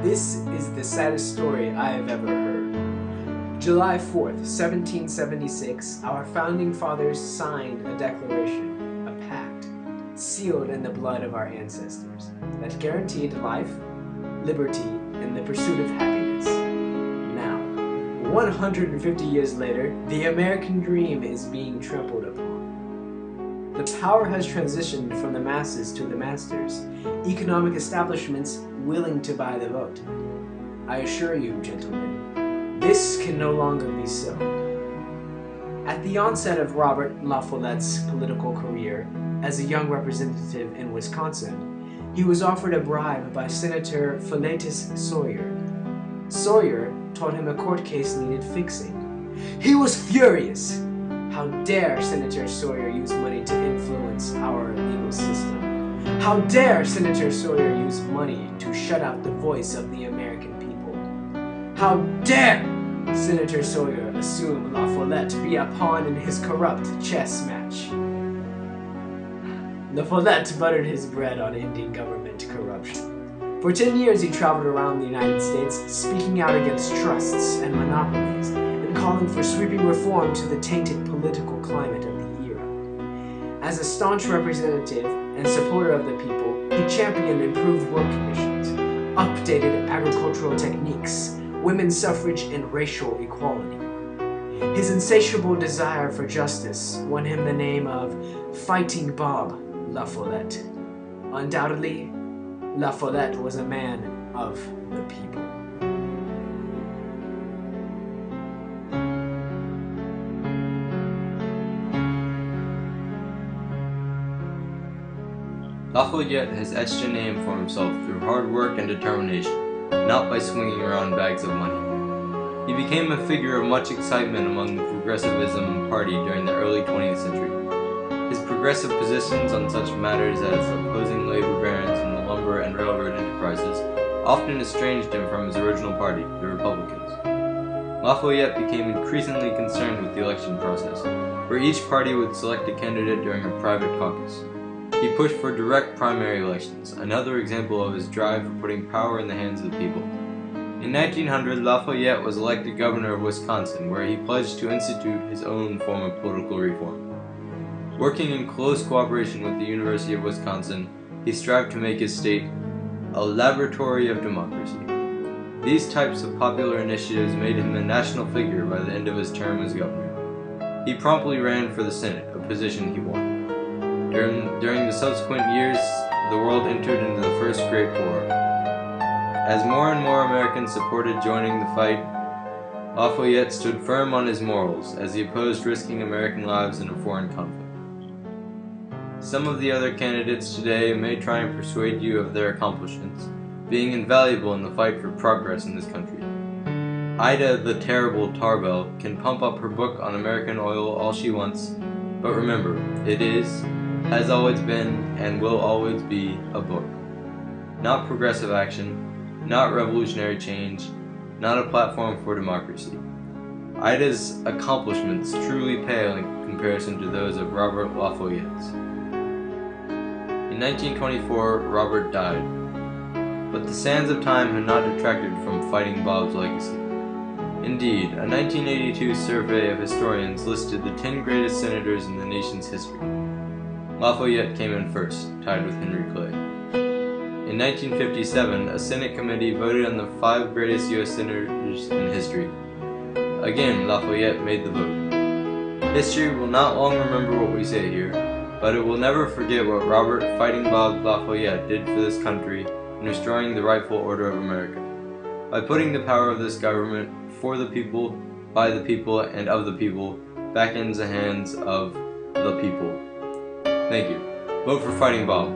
This is the saddest story I have ever heard. July 4th, 1776, our founding fathers signed a declaration, a pact, sealed in the blood of our ancestors, that guaranteed life, liberty, and the pursuit of happiness. Now, 150 years later, the American dream is being trampled upon. The power has transitioned from the masses to the masters, economic establishments willing to buy the vote. I assure you, gentlemen, this can no longer be so. At the onset of Robert La Follette's political career as a young representative in Wisconsin, he was offered a bribe by Senator Follette Sawyer. Sawyer told him a court case needed fixing. He was furious. How dare Senator Sawyer use money to influence our legal system? How dare Senator Sawyer use money to shut out the voice of the American people? How dare Senator Sawyer assume La Follette be a pawn in his corrupt chess match? La Follette buttered his bread on ending government corruption. For 10 years he traveled around the United States speaking out against trusts and monopolies, calling for sweeping reform to the tainted political climate of the era. As a staunch representative and supporter of the people, he championed improved work conditions, updated agricultural techniques, women's suffrage, and racial equality. His insatiable desire for justice won him the name of Fighting Bob La Follette. Undoubtedly, La Follette was a man of the people. Lafayette has etched a name for himself through hard work and determination, not by swinging around bags of money. He became a figure of much excitement among the progressivism party during the early 20th century. His progressive positions on such matters as opposing labor barons in the lumber and railroad enterprises often estranged him from his original party, the Republicans. Lafayette became increasingly concerned with the election process, where each party would select a candidate during a private caucus. He pushed for direct primary elections, another example of his drive for putting power in the hands of the people. In 1900, Lafayette was elected governor of Wisconsin, where he pledged to institute his own form of political reform. Working in close cooperation with the University of Wisconsin, he strived to make his state a laboratory of democracy. These types of popular initiatives made him a national figure by the end of his term as governor. He promptly ran for the Senate, a position he won. During the subsequent years, the world entered into the First Great War. As more and more Americans supported joining the fight, Lafayette stood firm on his morals as he opposed risking American lives in a foreign conflict. Some of the other candidates today may try and persuade you of their accomplishments, being invaluable in the fight for progress in this country. Ida the Terrible Tarbell can pump up her book on American oil all she wants, but remember, it is, has always been, and will always be a book. Not progressive action, not revolutionary change, not a platform for democracy. Ida's accomplishments truly pale in comparison to those of Robert Lafayette's. In 1924, Robert died, but the sands of time have not detracted from Fighting Bob's legacy. Indeed, a 1982 survey of historians listed the 10 greatest senators in the nation's history. Lafayette came in first, tied with Henry Clay. In 1957, a Senate committee voted on the 5 greatest U.S. senators in history. Again, Lafayette made the vote. History will not long remember what we say here, but it will never forget what Robert Fighting Bob Lafayette did for this country in restoring the rightful order of America, by putting the power of this government for the people, by the people, and of the people back into the hands of the people. Thank you. Vote for Fighting Bob.